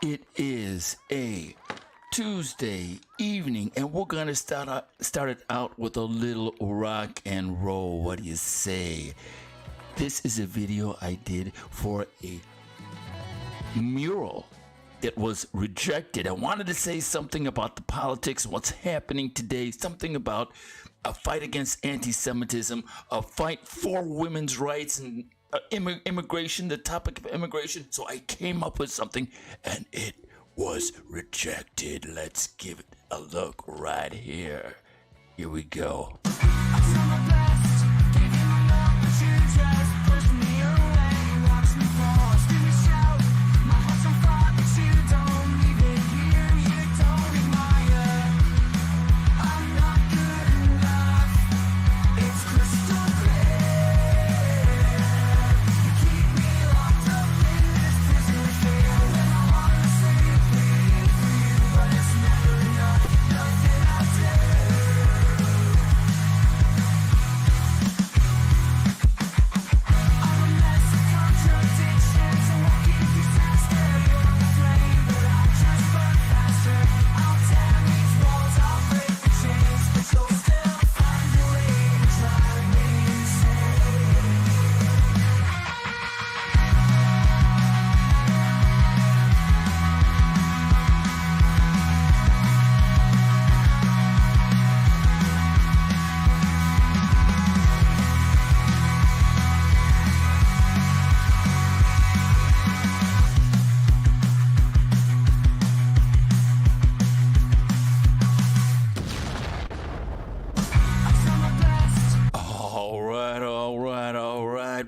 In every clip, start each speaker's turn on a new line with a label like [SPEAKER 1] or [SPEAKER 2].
[SPEAKER 1] It is a Tuesday evening, and we're gonna start it out with a little rock and roll. What do you say? This is a video I did for a mural that was rejected. I wanted to say something about the politics, what's happening today, something about a fight against anti-Semitism, a fight for women's rights and immigration, the topic of immigration. So I came up with something, and it was rejected. Let's give it a look right here. Here we go.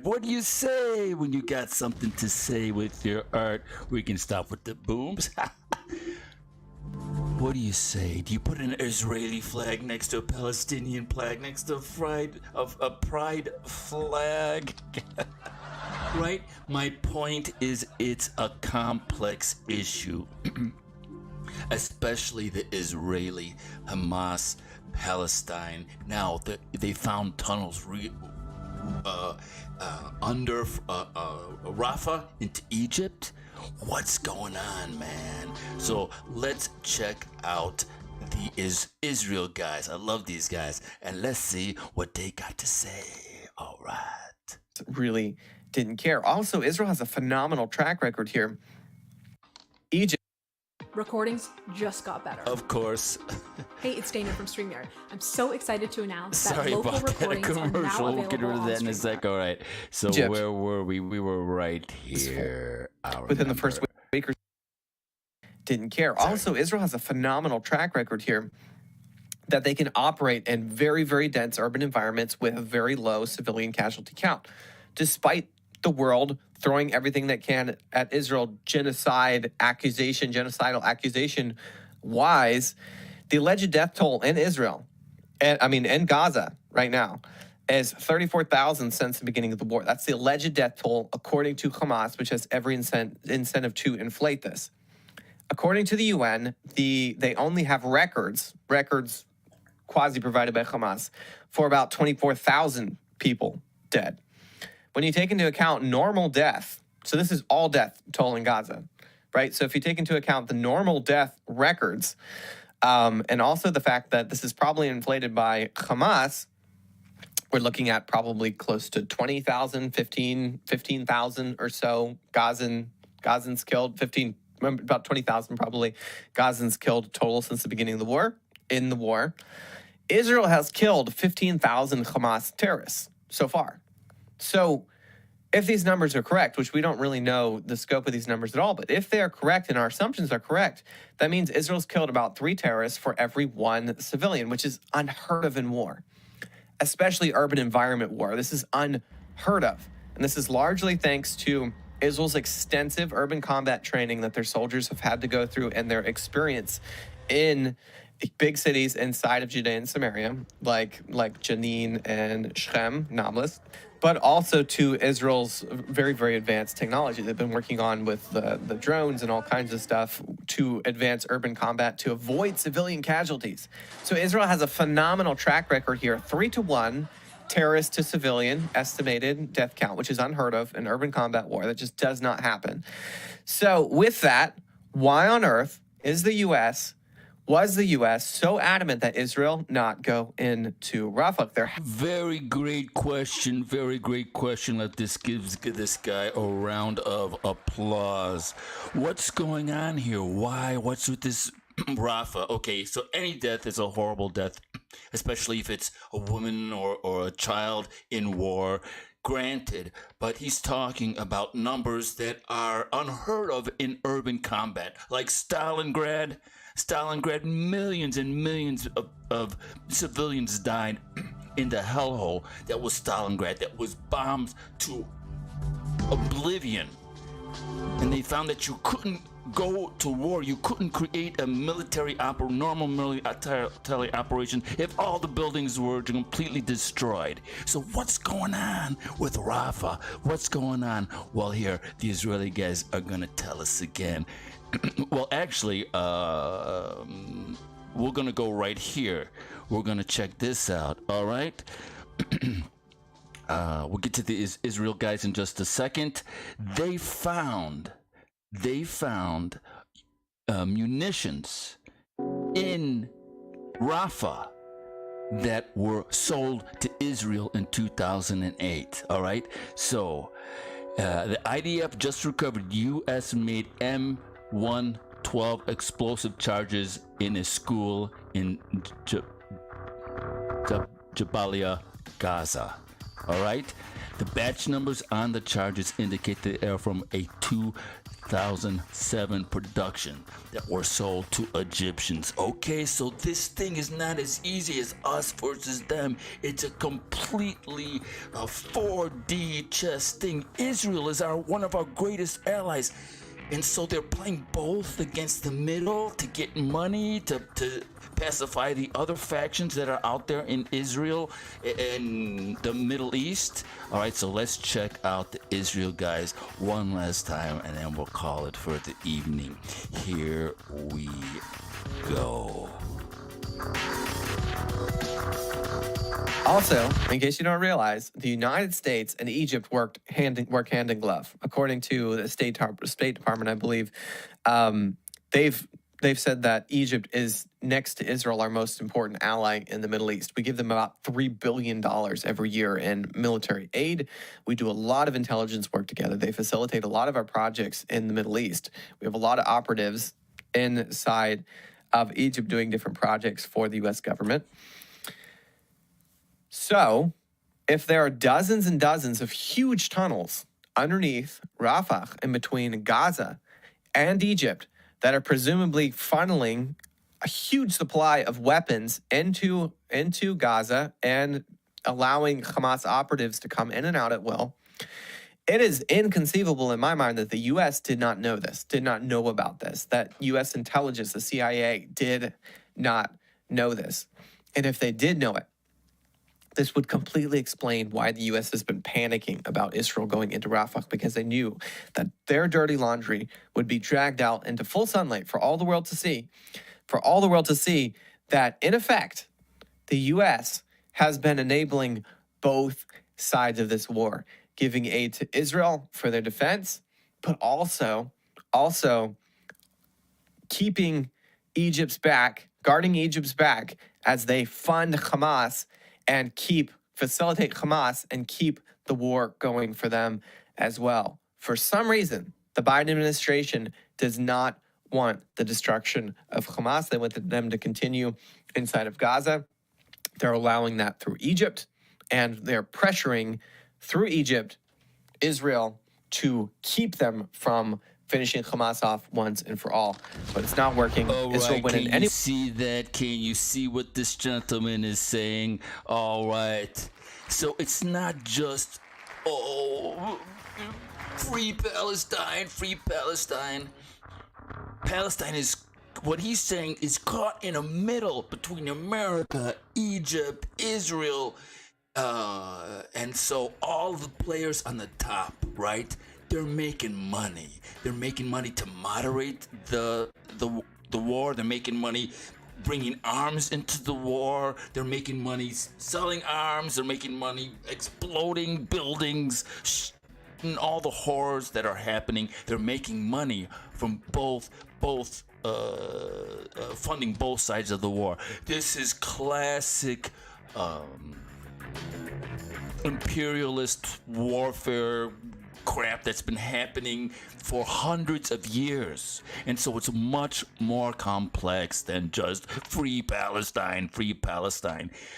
[SPEAKER 1] What do you say when you got something to say with your art? We can stop with the booms. What do you say? Do you put an Israeli flag next to a Palestinian flag next to a pride flag? Right? My point is, it's a complex issue. Especially the Israeli, Hamas, Palestine. Now, they found tunnels under Rafah into Egypt. What's going on, man? So let's check out the Israel guys. I love these guys, and let's see what they got to say. All right.
[SPEAKER 2] Really didn't care. Also, Israel has a phenomenal track record here. Egypt.
[SPEAKER 3] Recordings just got better.
[SPEAKER 1] Of course.
[SPEAKER 3] Hey, it's Dana from StreamYard. I'm so excited to announce that
[SPEAKER 1] Sorry
[SPEAKER 3] local
[SPEAKER 1] about that
[SPEAKER 3] recordings are now
[SPEAKER 1] commercial. We'll
[SPEAKER 3] available
[SPEAKER 1] get rid of
[SPEAKER 3] on
[SPEAKER 1] that in a sec.
[SPEAKER 3] StreamYard.
[SPEAKER 1] All right. So
[SPEAKER 2] Egypt.
[SPEAKER 1] where were we? We were right here.
[SPEAKER 2] Within the first week or didn't care.
[SPEAKER 1] Sorry.
[SPEAKER 2] Also, Israel has a phenomenal track record here that they can operate in very, very dense urban environments with a very low civilian casualty count. Despite the world throwing everything that can at Israel, genocidal accusation wise, the alleged death toll in Israel, in Gaza right now, is 34,000 since the beginning of the war. That's the alleged death toll, according to Hamas, which has every incentive to inflate this. According to the UN, they only have records quasi provided by Hamas, for about 24,000 people dead. When you take into account normal death, so this is all death toll in Gaza, right? So if you take into account the normal death records, and also the fact that this is probably inflated by Hamas, we're looking at probably close to 20,000, 15,000 or so Gazans killed, about 20,000 probably Gazans killed total since the beginning of the war. In the war, Israel has killed 15,000 Hamas terrorists so far. So if these numbers are correct, which we don't really know the scope of these numbers at all, but if they are correct and our assumptions are correct, that means Israel's killed about 3 terrorists for every 1 civilian, which is unheard of in war, especially urban environment war. This is unheard of. And this is largely thanks to Israel's extensive urban combat training that their soldiers have had to go through and their experience in big cities inside of Judea and Samaria, like Jenin and Shechem, Nablus, but also to Israel's very, very advanced technology. They've been working on with the drones and all kinds of stuff to advance urban combat to avoid civilian casualties. So Israel has a phenomenal track record here, 3-1 terrorist to civilian estimated death count, which is unheard of in urban combat war. That just does not happen. So with that, why on earth was the U.S. so adamant that Israel not go into Rafah?
[SPEAKER 1] Very great question. Very great question. Let this give this guy a round of applause. What's going on here? Why? What's with this Rafah? Okay, so any death is a horrible death, especially if it's a woman or a child in war. Granted, but he's talking about numbers that are unheard of in urban combat, like Stalingrad. Stalingrad, millions and millions of civilians died in the hellhole that was Stalingrad, that was bombed to oblivion. And they found that you couldn't go to war, you couldn't create a normal military operation if all the buildings were completely destroyed. So what's going on with Rafah? What's going on? Well, here, the Israeli guys are going to tell us again. Well, actually, we're going to go right here. We're going to check this out, all right? We'll get to the Israel guys in just a second. They found munitions in Rafah that were sold to Israel in 2008, all right? So the IDF just recovered U.S.-made M112 explosive charges in a school in Jabalia, Gaza. All right? The batch numbers on the charges indicate they are from a 2007 production that were sold to Egyptians. Okay, so this thing is not as easy as us versus them. It's a completely 4D chess thing. Israel is one of our greatest allies. And so they're playing both against the middle to get money, to pacify the other factions that are out there in Israel and the Middle East. All right, so let's check out the Israel guys one last time, and then we'll call it for the evening. Here we go.
[SPEAKER 2] Also, in case you don't realize, the United States and Egypt work hand in glove. According to the State Department, I believe, they've said that Egypt is next to Israel our most important ally in the Middle East. We give them about $3 billion every year in military aid. We do a lot of intelligence work together. They facilitate a lot of our projects in the Middle East. We have a lot of operatives inside of Egypt doing different projects for the U.S. government. So, if there are dozens and dozens of huge tunnels underneath Rafah in between Gaza and Egypt that are presumably funneling a huge supply of weapons into Gaza and allowing Hamas operatives to come in and out at will, it is inconceivable in my mind that the U.S. did not know about this, that U.S. intelligence, the CIA, did not know this. And if they did know it, this would completely explain why the U.S. has been panicking about Israel going into Rafah, because they knew that their dirty laundry would be dragged out into full sunlight for all the world to see, that, in effect, the U.S. has been enabling both sides of this war, giving aid to Israel for their defense, but also keeping Egypt's back, guarding Egypt's back as they fund Hamas and facilitate Hamas and keep the war going for them as well. For some reason, the Biden administration does not want the destruction of Hamas. They want them to continue inside of Gaza. They're allowing that through Egypt, and they're pressuring through Egypt Israel to keep them from finishing Hamas off once and for all. But it's not working.
[SPEAKER 1] All
[SPEAKER 2] Israel
[SPEAKER 1] right, can you see that? Can you see what this gentleman is saying? All right. So it's not just, free Palestine, free Palestine. Palestine is, what he's saying, is caught in a middle between America, Egypt, Israel, and so all the players on the top, right? They're making money. They're making money to moderate the war. They're making money bringing arms into the war. They're making money selling arms. They're making money exploding buildings, and all the horrors that are happening. They're making money from both funding both sides of the war. This is classic imperialist warfare crap that's been happening for hundreds of years. And so it's much more complex than just free Palestine.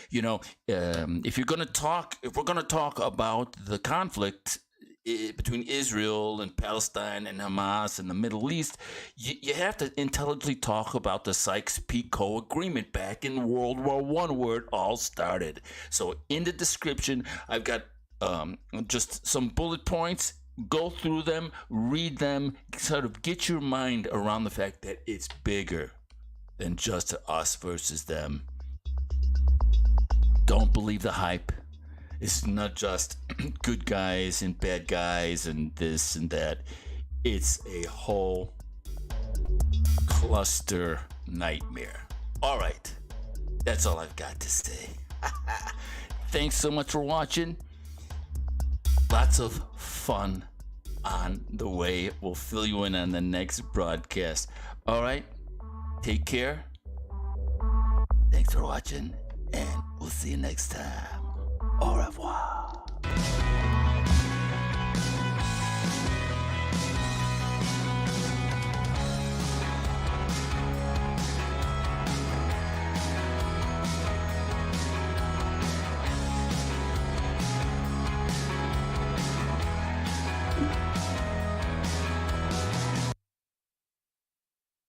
[SPEAKER 1] You know, if we're going to talk about the conflict between Israel and Palestine and Hamas and the Middle East, you have to intelligently talk about the Sykes-Picot Agreement back in World War I, where it all started. So in the description, I've got just some bullet points. Go through them, read them, sort of get your mind around the fact that it's bigger than just us versus them. Don't believe the hype. It's not just good guys and bad guys and this and that. It's a whole cluster nightmare. All right, that's all I've got to say. Thanks so much for watching. Lots of fun on the way. We'll fill you in on the next broadcast. All right, take care. Thanks for watching, and we'll see you next time. Au revoir.